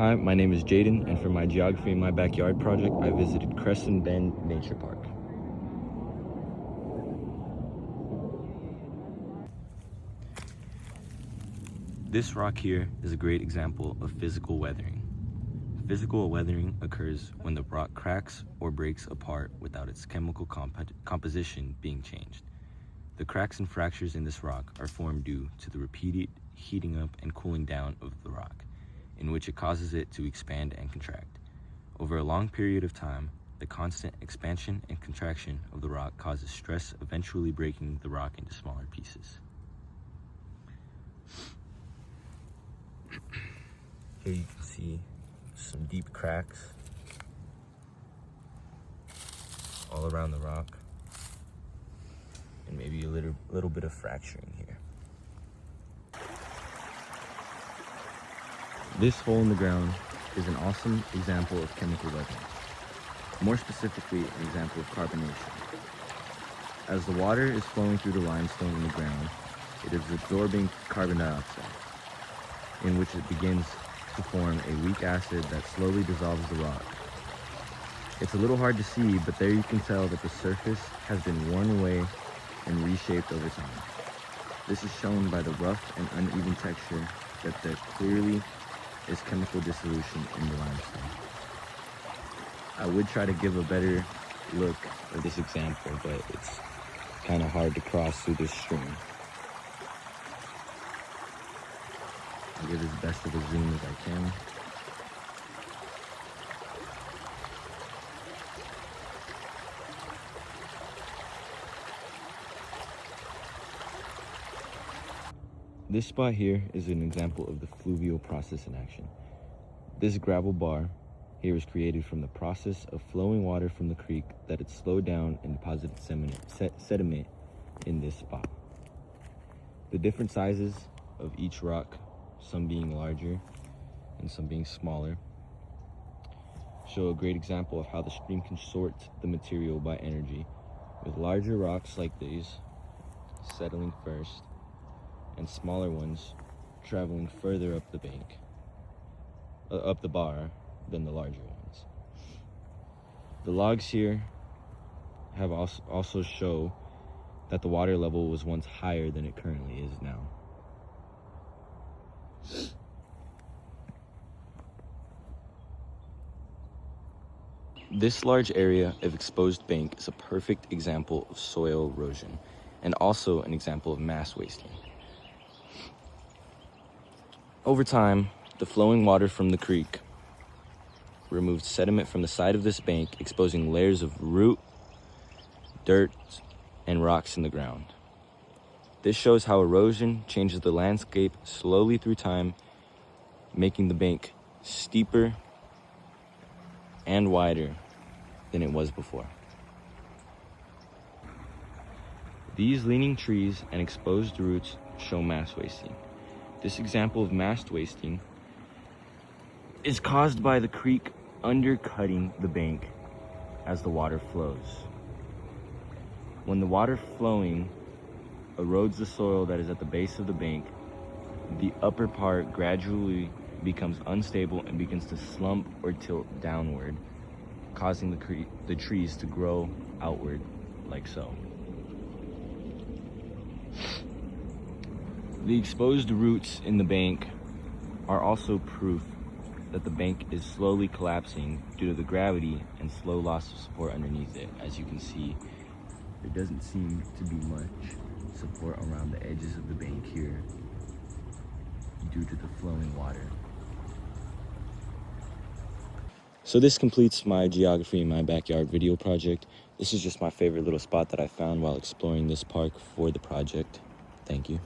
Hi, my name is Jaden, and for my Geography in My Backyard project, I visited Crescent Bend Nature Park. This rock here is a great example of physical weathering. Physical weathering occurs when the rock cracks or breaks apart without its chemical composition being changed. The cracks and fractures in this rock are formed due to the repeated heating up and cooling down of the rock, in which it causes it to expand and contract. Over a long period of time, the constant expansion and contraction of the rock causes stress, eventually breaking the rock into smaller pieces. Here you can see some deep cracks all around the rock, and maybe a little bit of fracturing here. This hole in the ground is an awesome example of chemical weathering. More specifically, an example of carbonation. As the water is flowing through the limestone in the ground, it is absorbing carbon dioxide, in which it begins to form a weak acid that slowly dissolves the rock. It's a little hard to see, but there you can tell that the surface has been worn away and reshaped over time. This is shown by the rough and uneven texture that there clearly is chemical dissolution in the limestone. I would try to give a better look of this example, but it's kind of hard to cross through this stream. I'll give as best of a zoom as I can. This spot here is an example of the fluvial process in action. This gravel bar here is created from the process of flowing water from the creek that had slowed down and deposited sediment in this spot. The different sizes of each rock, some being larger and some being smaller, show a great example of how the stream can sort the material by energy, with larger rocks like these settling first and smaller ones traveling further up the bank, up the bar, than the larger ones. The logs here have also show that the water level was once higher than it currently is now. This large area of exposed bank is a perfect example of soil erosion, and also an example of mass wasting. Over time, the flowing water from the creek removed sediment from the side of this bank, exposing layers of root, dirt, and rocks in the ground. This shows how erosion changes the landscape slowly through time, making the bank steeper and wider than it was before. These leaning trees and exposed roots show mass wasting. This example of mass wasting is caused by the creek undercutting the bank as the water flows. When the water flowing erodes the soil that is at the base of the bank, the upper part gradually becomes unstable and begins to slump or tilt downward, causing the trees to grow outward like so. The exposed roots in the bank are also proof that the bank is slowly collapsing due to the gravity and slow loss of support underneath it. As you can see, there doesn't seem to be much support around the edges of the bank here due to the flowing water. So this completes my Geography in My Backyard video project. This is just my favorite little spot that I found while exploring this park for the project. Thank you.